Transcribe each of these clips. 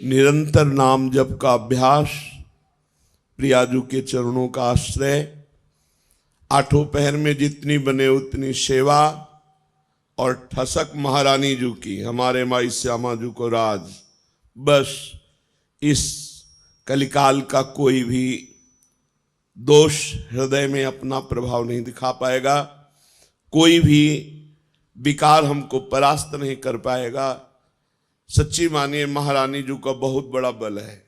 निरंतर नाम जप का अभ्यास, प्रियाजू के चरणों का आश्रय, आठों पहर में जितनी बने उतनी सेवा और ठसक महारानी जू की, हमारे माई श्यामा जू को राज। बस इस कलिकाल का कोई भी दोष हृदय में अपना प्रभाव नहीं दिखा पाएगा, कोई भी विकार हमको परास्त नहीं कर पाएगा। सच्ची मानिए महारानी जू का बहुत बड़ा बल है,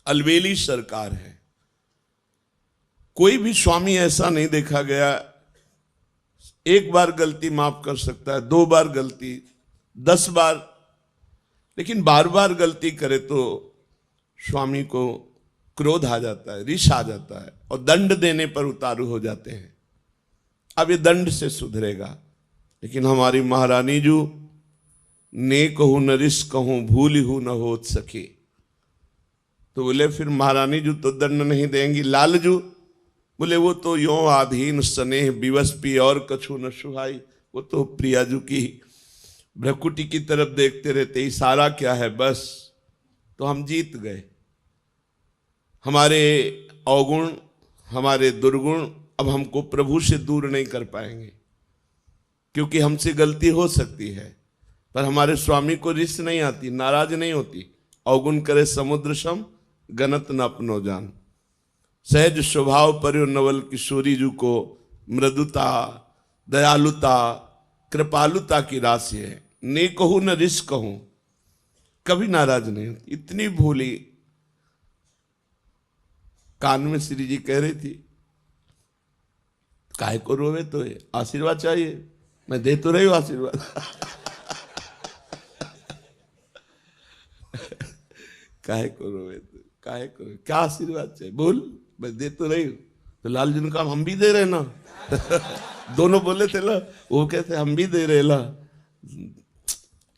अलबेली सरकार है। कोई भी स्वामी ऐसा नहीं देखा गया, एक बार गलती माफ कर सकता है, 2 बार गलती, 10 बार, लेकिन बार बार गलती करे तो स्वामी को क्रोध आ जाता है, रिश आ जाता है और दंड देने पर उतारू हो जाते हैं। अब ये दंड से सुधरेगा, लेकिन हमारी महारानी जू ने कहूं न रिस कहूं भूल हूं न होत सके, तो बोले फिर महारानी जू तो दंड नहीं देंगी। लालजू बोले वो तो यो आधीन स्नेह विवश पी और कछु न सुहाई, वो तो प्रियाजू की भ्रकुटी की तरफ देखते रहते, इशारा क्या है बस, तो हम जीत गए। हमारे अवगुण, हमारे दुर्गुण अब हमको प्रभु से दूर नहीं कर पाएंगे, क्योंकि हमसे गलती हो सकती है पर हमारे स्वामी को रिस नहीं आती, नाराज नहीं होती। अवगुण करे समुद्र सम गनत न अपनो जान, सहज स्वभाव पर्यो नवल किशोरी जू को मृदुता, दयालुता, कृपालुता की राशि है। ने कहूं न रिस कहूं, कभी नाराज नहीं होती, इतनी भोली। कान में श्री जी कह रही थी, काहे को रोवे, तो आशीर्वाद चाहिए, मैं दे तो रही हूं आशीर्वाद। काहे को रोवे, तो काहे को, क्या आशीर्वाद चाहिए बोल, मैं दे तो रही हूं। तो लालजी ने कहा हम भी दे रहे ना। दोनों बोले थे ना, वो कहते हम भी दे रहे ला।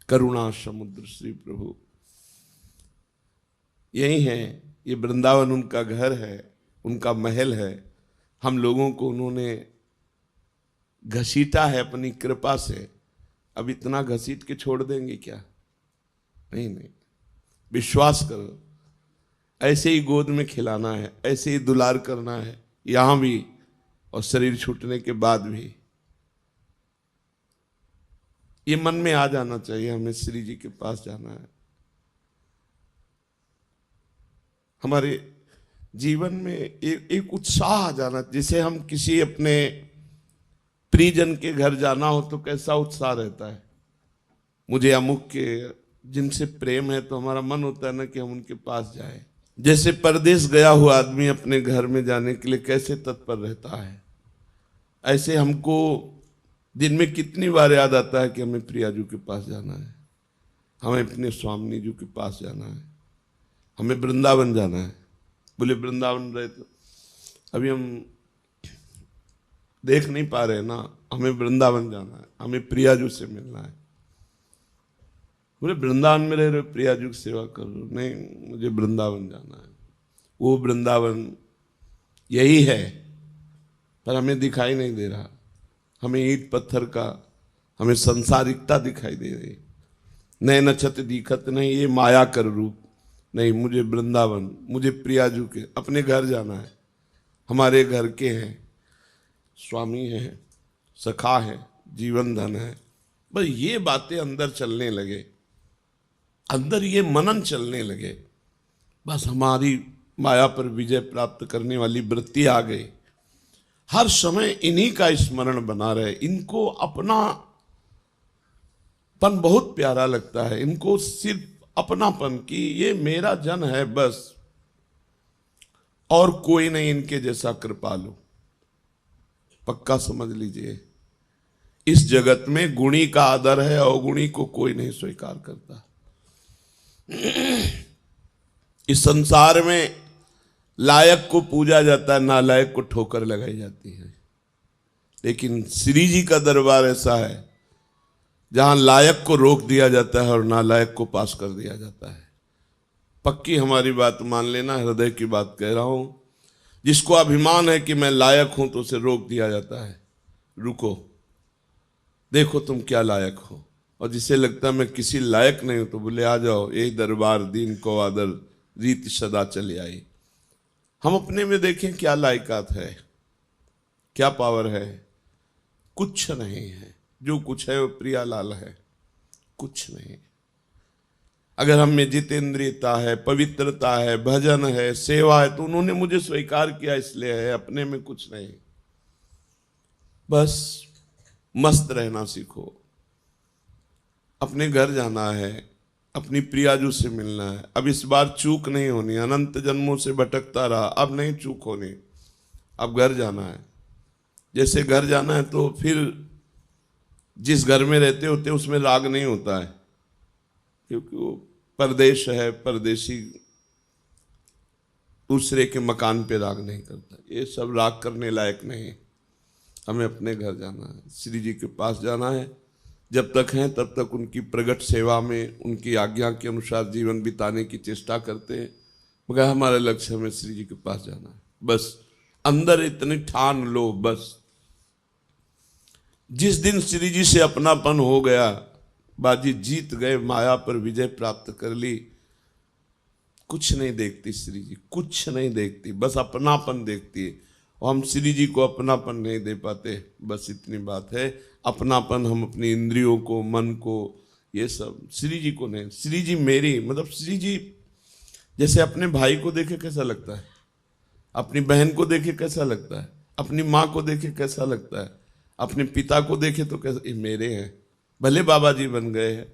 करुणा समुद्र श्री प्रभु यही है, ये वृंदावन उनका घर है, उनका महल है। हम लोगों को उन्होंने घसीटा है अपनी कृपा से, अब इतना घसीट के छोड़ देंगे क्या? नहीं नहीं, विश्वास करो, ऐसे ही गोद में खिलाना है, ऐसे ही दुलार करना है, यहां भी और शरीर छूटने के बाद भी। ये मन में आ जाना चाहिए, हमें श्री जी के पास जाना है। हमारे जीवन में एक उत्साह आ जाना, जिसे हम किसी अपने प्रियजन के घर जाना हो तो कैसा उत्साह रहता है। मुझे अमुक के जिनसे प्रेम है तो हमारा मन होता है ना कि हम उनके पास जाए। जैसे परदेश गया हुआ आदमी अपने घर में जाने के लिए कैसे तत्पर रहता है, ऐसे हमको दिन में कितनी बार याद आता है कि हमें प्रियाजू के पास जाना है, हमें अपने स्वामी जी के पास जाना है, हमें वृंदावन जाना है। बोले वृंदावन रहे तो अभी हम देख नहीं पा रहे ना, हमें वृंदावन जाना है, हमें प्रियाजू से मिलना है। बोले वृंदावन में रह रहे प्रियाजू की सेवा कर रहे हो? नहीं, मुझे वृंदावन जाना है। वो वृंदावन यही है पर हमें दिखाई नहीं दे रहा, हमें ईंट पत्थर का, हमें संसारिकता दिखाई दे रही। नए नक्षत्र दिखत नहीं, ये माया कर रूप नहीं। मुझे वृंदावन, मुझे प्रियाजू के अपने घर जाना है। हमारे घर के हैं, स्वामी हैं, सखा है, जीवन धन है। बस ये बातें अंदर चलने लगे, अंदर ये मनन चलने लगे, बस हमारी माया पर विजय प्राप्त करने वाली वृत्ति आ गई। हर समय इन्हीं का स्मरण बना रहे। इनको अपनापन बहुत प्यारा लगता है, इनको सिर्फ अपनापन की, ये मेरा जन है बस, और कोई नहीं इनके जैसा कृपालु। पक्का समझ लीजिए, इस जगत में गुणी का आदर है, अवगुणी को कोई नहीं स्वीकार करता। इस संसार में लायक को पूजा जाता है, नालायक को ठोकर लगाई जाती है। लेकिन श्री जी का दरबार ऐसा है जहां लायक को रोक दिया जाता है और नालायक को पास कर दिया जाता है। पक्की हमारी बात मान लेना, हृदय की बात कह रहा हूं। जिसको अभिमान है कि मैं लायक हूं तो उसे रोक दिया जाता है, रुको, देखो तुम क्या लायक हो। और जिसे लगता है मैं किसी लायक नहीं हूं तो बोले आ जाओ, यही दरबार दीन को आदर रीत सदा चली आई। हम अपने में देखें क्या लायकात है, क्या पावर है। कुछ नहीं है, जो कुछ है वो प्रियालाल है, कुछ नहीं। अगर हम में जितेंद्रियता है, पवित्रता है, भजन है, सेवा है, तो उन्होंने मुझे स्वीकार किया इसलिए है, अपने में कुछ नहीं। बस मस्त रहना सीखो। अपने घर जाना है, अपनी प्रियाजू से मिलना है। अब इस बार चूक नहीं होनी, अनंत जन्मों से भटकता रहा, अब नहीं चूक होनी, अब घर जाना है। जैसे घर जाना है तो फिर जिस घर में रहते होते उसमें राग नहीं होता है, क्योंकि वो परदेश है, परदेशी दूसरे के मकान पे राग नहीं करता। ये सब राग करने लायक नहीं। हमें अपने घर जाना है, श्री जी के पास जाना है। जब तक हैं तब तक उनकी प्रगट सेवा में, उनकी आज्ञा के अनुसार जीवन बिताने की चेष्टा करते हैं, मगर हमारा लक्ष्य हमें श्री जी के पास जाना है। बस अंदर इतनी ठान लो, बस जिस दिन श्री जी से अपनापन हो गया, बाजी जीत गए, माया पर विजय प्राप्त कर ली। कुछ नहीं देखती श्री जी, कुछ नहीं देखती, बस अपनापन देखती है। और हम श्री जी को अपनापन नहीं दे पाते, बस इतनी बात है। अपनापन हम अपनी इंद्रियों को, मन को, ये सब, श्री जी को नहीं। श्री जी मेरी, मतलब श्री जी जैसे अपने भाई को देखे कैसा लगता है, अपनी बहन को देखे कैसा लगता है, अपनी माँ को देखे कैसा लगता है, अपने पिता को देखे तो कैसा, ये मेरे हैं, भले बाबा जी बन गए हैं,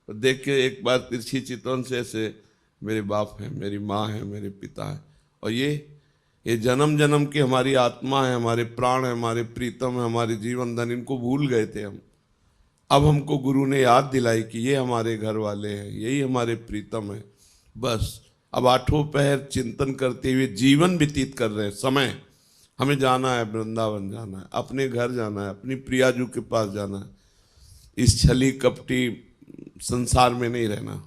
तो देख के एक बार तिरछी चितवन से ऐसे मेरे बाप हैं, मेरी माँ है, मेरे पिता है। और ये जन्म जन्म की हमारी आत्मा है, हमारे प्राण है, हमारे प्रीतम है, हमारे जीवन धन, इनको भूल गए थे हम। अब हमको गुरु ने याद दिलाई कि ये हमारे घर वाले हैं, यही हमारे प्रीतम है। बस अब आठों पहर चिंतन करते हुए जीवन व्यतीत कर रहे हैं। समय हमें जाना है, वृंदावन जाना है, अपने घर जाना है, अपनी प्रियाजू के पास जाना है। इस छली कपटी संसार में नहीं रहना।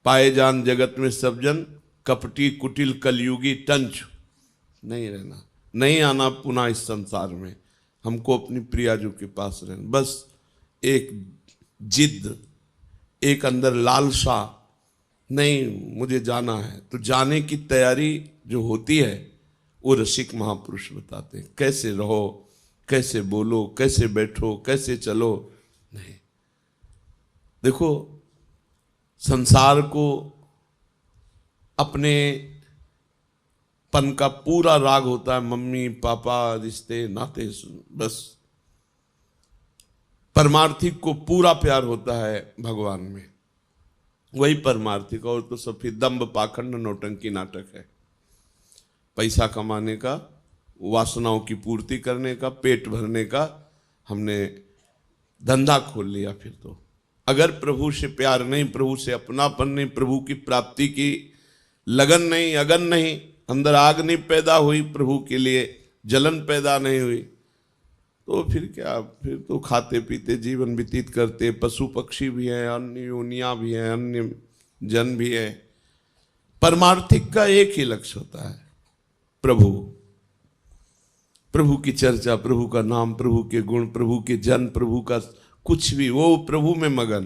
पाए जान जगत में सब जन, कपटी कुटिल कलयुगी टंच नहीं रहना, नहीं आना पुनः इस संसार में। हमको अपनी प्रियाजू के पास रहना। बस एक जिद, एक अंदर लालसा, नहीं मुझे जाना है, तो जाने की तैयारी जो होती है वो रसिक महापुरुष बताते हैं। कैसे रहो, कैसे बोलो, कैसे बैठो, कैसे चलो। नहीं, देखो संसार को अपने पन का पूरा राग होता है, मम्मी पापा, रिश्ते नाते, बस परमार्थिक को पूरा प्यार होता है भगवान में, वही परमार्थिक। और तो सब फिर दंभ पाखंड नौटंकी नाटक है। पैसा कमाने का, वासनाओं की पूर्ति करने का, पेट भरने का हमने धंधा खोल लिया। फिर तो अगर प्रभु से प्यार नहीं, प्रभु से अपनापन नहीं, प्रभु की प्राप्ति की लगन नहीं, अगन नहीं, अंदर आग नहीं पैदा हुई, प्रभु के लिए जलन पैदा नहीं हुई, तो फिर क्या, फिर तो खाते पीते जीवन व्यतीत करते। पशु पक्षी भी हैं, अन्य योनियां भी हैं, अन्य जन भी है। परमार्थिक का एक ही लक्ष्य होता है, प्रभु, प्रभु की चर्चा, प्रभु का नाम, प्रभु के गुण, प्रभु के जन, प्रभु का कुछ भी, वो प्रभु में मगन।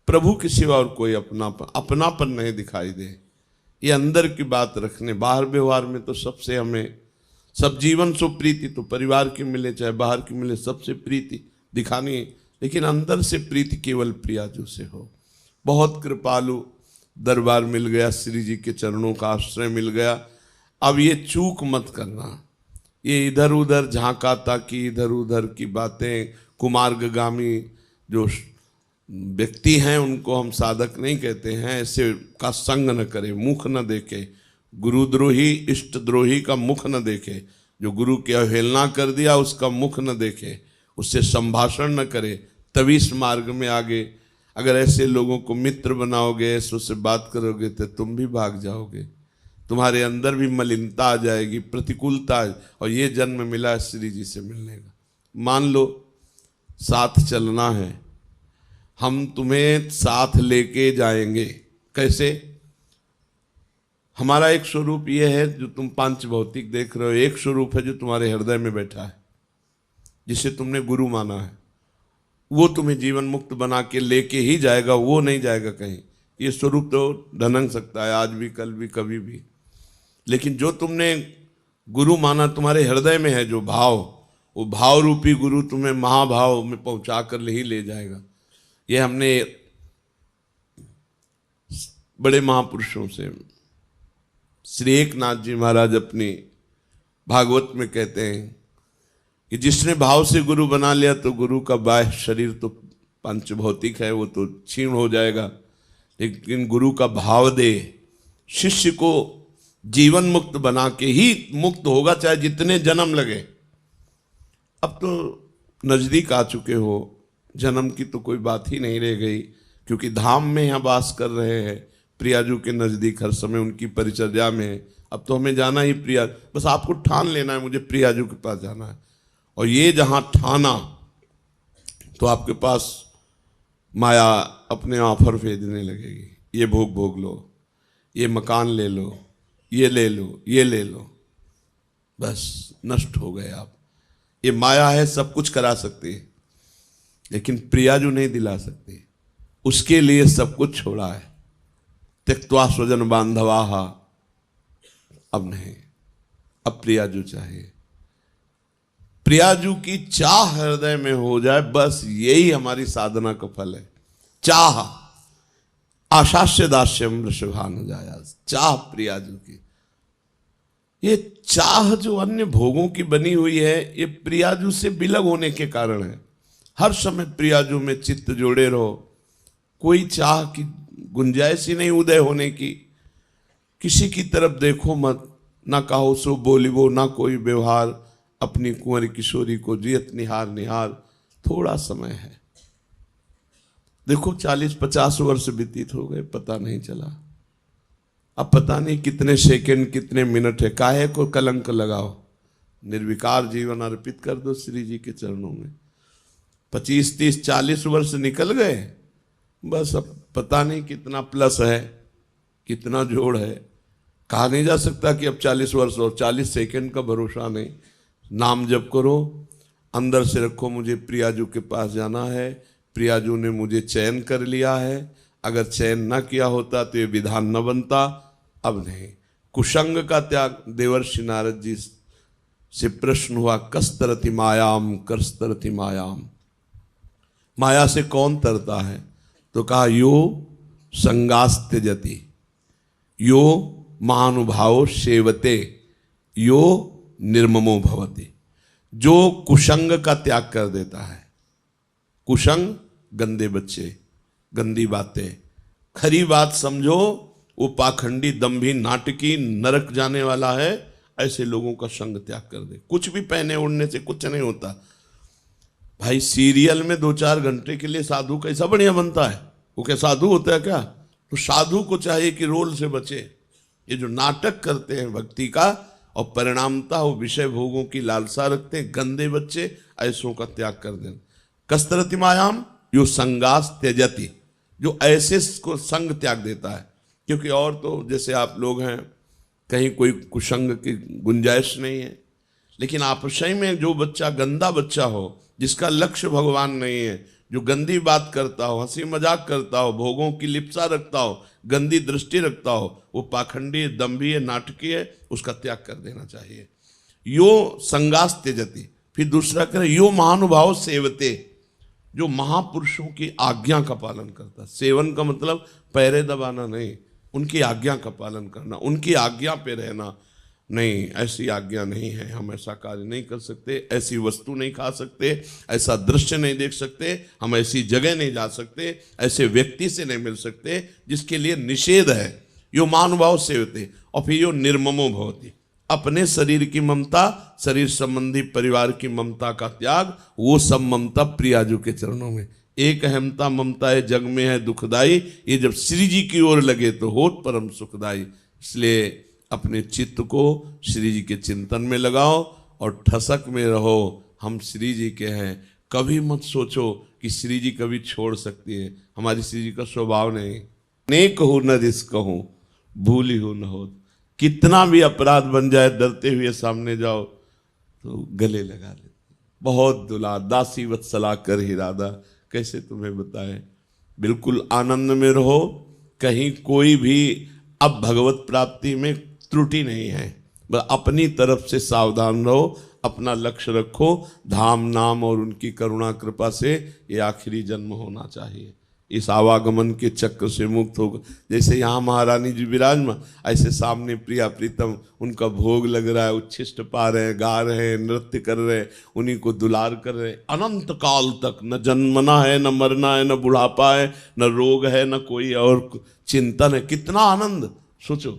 प्रभु के सिवा और कोई अपनापन नहीं दिखाई दे। ये अंदर की बात रखने, बाहर व्यवहार में तो सबसे हमें, सब जीवन सो प्रीति, तो परिवार की मिले चाहे बाहर की मिले, सबसे प्रीति दिखानी है, लेकिन अंदर से प्रीति केवल प्रियाजू से हो। बहुत कृपालु दरबार मिल गया, श्री जी के चरणों का आश्रय मिल गया। अब ये चूक मत करना, ये इधर उधर झांका ताकि इधर उधर की बातें, कुमार्गगामी जो व्यक्ति हैं उनको हम साधक नहीं कहते हैं, ऐसे का संग न करे, मुख न देखे। गुरुद्रोही इष्ट द्रोही का मुख न देखे, जो गुरु की अवहेलना कर दिया उसका मुख न देखे, उससे संभाषण न करे, तभी इस मार्ग में आगे। अगर ऐसे लोगों को मित्र बनाओगे, ऐसे उससे बात करोगे, तो तुम भी भाग जाओगे, तुम्हारे अंदर भी मलिनता आ जाएगी, प्रतिकूलता। और ये जन्म मिला श्री जी से मिलने का। मान लो साथ चलना है, हम तुम्हें साथ लेके जाएंगे। कैसे? हमारा एक स्वरूप ये है जो तुम पांच भौतिक देख रहे हो, एक स्वरूप है जो तुम्हारे हृदय में बैठा है, जिसे तुमने गुरु माना है। वो तुम्हें जीवन मुक्त बना के लेके ही जाएगा, वो नहीं जाएगा कहीं। ये स्वरूप तो ढनक सकता है आज भी, कल भी, कभी भी, लेकिन जो तुमने गुरु माना तुम्हारे हृदय में है जो भाव, वो भाव रूपी गुरु तुम्हें महाभाव में पहुंचा कर ही ले जाएगा। ये हमने बड़े महापुरुषों से, श्री एकनाथ जी महाराज अपनी भागवत में कहते हैं कि जिसने भाव से गुरु बना लिया तो गुरु का बाह्य शरीर तो पंचभौतिक है, वो तो क्षीण हो जाएगा, लेकिन गुरु का भाव दे शिष्य को जीवन मुक्त बना के ही मुक्त होगा, चाहे जितने जन्म लगे। अब तो नजदीक आ चुके हो, जन्म की तो कोई बात ही नहीं रह गई, क्योंकि धाम में यहाँ वास कर रहे हैं, प्रियाजू के नजदीक हर समय उनकी परिचर्या में। अब तो हमें जाना ही प्रिया, बस आपको ठान लेना है मुझे प्रियाजू के पास जाना है, और ये जहां ठाना तो आपके पास माया अपने ऑफर भेजने लगेगी, ये भोग भोग लो, ये मकान ले लो, ये ले लो, ये ले लो, बस नष्ट हो गए आप। ये माया है, सब कुछ करा सकती है, लेकिन प्रियाजू नहीं दिला सकती, उसके लिए सब कुछ छोड़ा है। त्यक्त्वा स्वजन बांधवाहा, अब नहीं, अब प्रियाजू चाहिए। प्रियाजू की चाह हृदय में हो जाए, बस यही हमारी साधना का फल है। चाह आशास्य दास्यम वृषभान जाया, चाह प्रियाजू की। ये चाह जो अन्य भोगों की बनी हुई है, ये प्रियाजू से बिलग होने के कारण है। हर समय प्रियाजू में चित्त जोड़े रहो, कोई चाह की गुंजाइश ही नहीं उदय होने की। किसी की तरफ देखो मत, ना कहो सो बोलिबो, ना कोई व्यवहार, अपनी कुंवरी किशोरी को जियत निहार निहार। थोड़ा समय है, देखो 40-50 वर्ष व्यतीत हो गए, पता नहीं चला। अब पता नहीं कितने सेकंड, कितने मिनट है, काहे को कलंक लगाओ। निर्विकार जीवन अर्पित कर दो श्री जी के चरणों में। 25, 30, 40 वर्ष निकल गए, बस अब पता नहीं कितना प्लस है, कितना जोड़ है, कहा नहीं जा सकता कि अब 40 वर्ष और 40 सेकंड का भरोसा नहीं। नाम जप करो, अंदर से रखो मुझे प्रियाजू के पास जाना है, प्रियाजू ने मुझे चयन कर लिया है, अगर चयन न किया होता तो ये विधान न बनता। अब नहीं, कुसंग का त्याग। देवर्षि नारद जी से प्रश्न हुआ, कस्तरति मायाम करस्तरति मायाम, माया से कौन तरता है? तो कहा यो संगास्त्यजति, यो महानुभाव सेवते, यो निर्ममो भवति। जो कुसंग का त्याग कर देता है, कुसंग गंदे बच्चे, गंदी बातें, खरी बात समझो, वो पाखंडी दंभी नाटकी नरक जाने वाला है, ऐसे लोगों का संग त्याग कर दे। कुछ भी पहने ओढ़ने से कुछ नहीं होता भाई। सीरियल में 2-4 घंटे के लिए साधु कैसा बढ़िया बनता है, वो क्या साधु होता है क्या? तो साधु को चाहिए कि रोल से बचे। ये जो नाटक करते हैं भक्ति का और परिणामता वो विषय भोगों की लालसा रखते हैं, गंदे बच्चे, ऐसों का त्याग कर देना। कस्तरति मायाम यो संगास त्यजति, जो ऐसे को संग त्याग देता है। क्योंकि और तो जैसे आप लोग हैं, कहीं कोई कुसंग की गुंजाइश नहीं है, लेकिन आपसही में जो बच्चा गंदा बच्चा हो, जिसका लक्ष्य भगवान नहीं है, जो गंदी बात करता हो, हंसी मजाक करता हो, भोगों की लिप्सा रखता हो, गंदी दृष्टि रखता हो, वो पाखंडी दंभी नाटकी है, उसका त्याग कर देना चाहिए। यो संगास त्यजति। फिर दूसरा कह यो महानुभाव सेवते, जो महापुरुषों की आज्ञा का पालन करता। सेवन का मतलब पैरे दबाना नहीं, उनकी आज्ञा का पालन करना, उनकी आज्ञा पे रहना। नहीं, ऐसी आज्ञा नहीं है, हम ऐसा कार्य नहीं कर सकते, ऐसी वस्तु नहीं खा सकते, ऐसा दृश्य नहीं देख सकते, हम ऐसी जगह नहीं जा सकते, ऐसे व्यक्ति से नहीं मिल सकते जिसके लिए निषेध है। यो महानुभाव सेवते। और फिर यो निर्ममो भवति, अपने शरीर की ममता, शरीर संबंधी परिवार की ममता का त्याग, वो सब ममता प्रियाजू के चरणों में। एक अहमता ममता है जग में है दुखदाई, ये जब श्री जी की ओर लगे तो होत परम सुखदाई। इसलिए अपने चित्त को श्री जी के चिंतन में लगाओ और ठसक में रहो, हम श्री जी के हैं। कभी मत सोचो कि श्री जी कभी छोड़ सकती है, हमारी श्री जी का स्वभाव नहीं। नेक हो न रिस कहूँ, भूली हो न हो। कितना भी अपराध बन जाए, डरते हुए सामने जाओ तो गले लगा लेते। बहुत दुला दासी वत्सला कर ही राधा, कैसे तुम्हें बताएं। बिल्कुल आनंद में रहो, कहीं कोई भी अब भगवत प्राप्ति में त्रुटि नहीं है। बस अपनी तरफ से सावधान रहो, अपना लक्ष्य रखो, धाम नाम और उनकी करुणा कृपा से ये आखिरी जन्म होना चाहिए। इस आवागमन के चक्र से मुक्त होगा। जैसे यहाँ महारानी जी विराजमान, ऐसे सामने प्रिया प्रीतम उनका भोग लग रहा है, उच्छिष्ट पा रहे हैं, गा रहे हैं, नृत्य कर रहे हैं, उन्हीं को दुलार कर रहे हैं। अनंत काल तक न जन्मना है, न मरना है, न बुढ़ापा है, न रोग है, न कोई और चिंतन है। कितना आनंद सोचो।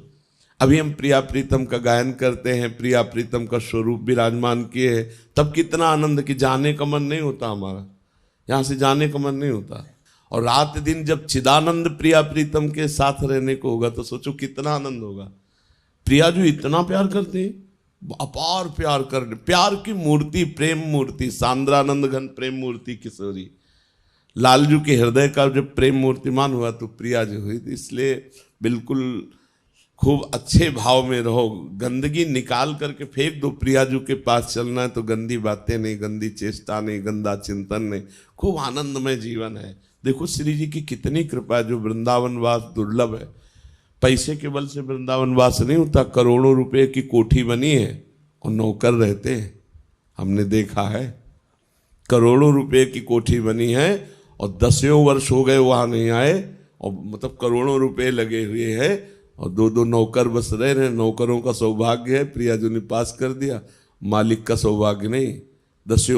अभी हम प्रिया प्रीतम का गायन करते हैं, प्रिया प्रीतम का स्वरूप विराजमान किए हैं, तब कितना आनंद कि जाने का मन नहीं होता, हमारा यहाँ से जाने का मन नहीं होता। और रात दिन जब चिदानंद प्रिया प्रीतम के साथ रहने को होगा तो सोचो कितना आनंद होगा। प्रिया जो इतना प्यार करते हैं, अपार प्यार कर, प्यार की मूर्ति, प्रेम मूर्ति, सांद्रानंद घन प्रेम मूर्ति किशोरी। लालजू के हृदय का जब प्रेम मूर्तिमान हुआ तो प्रिया जो हुई। इसलिए बिल्कुल खूब अच्छे भाव में रहो, गंदगी निकाल करके फेंक दो। प्रियाजू के पास चलना है तो गंदी बातें नहीं, गंदी चेष्टा नहीं, गंदा चिंतन नहीं, खूब आनंदमय जीवन है। देखो श्री जी की कितनी कृपा है, जो वृंदावन वास दुर्लभ है। पैसे के बल से वृंदावन वास नहीं होता। करोड़ों रुपए की कोठी बनी है और नौकर रहते हैं, हमने देखा है। करोड़ों रुपए की कोठी बनी है और 10 वर्ष हो गए वहां नहीं आए, और मतलब करोड़ों रुपए लगे हुए हैं और 2-2 नौकर बस रह रहे। नौकरों का सौभाग्य है, प्रिया जी ने पास कर दिया, मालिक का सौभाग्य नहीं। 10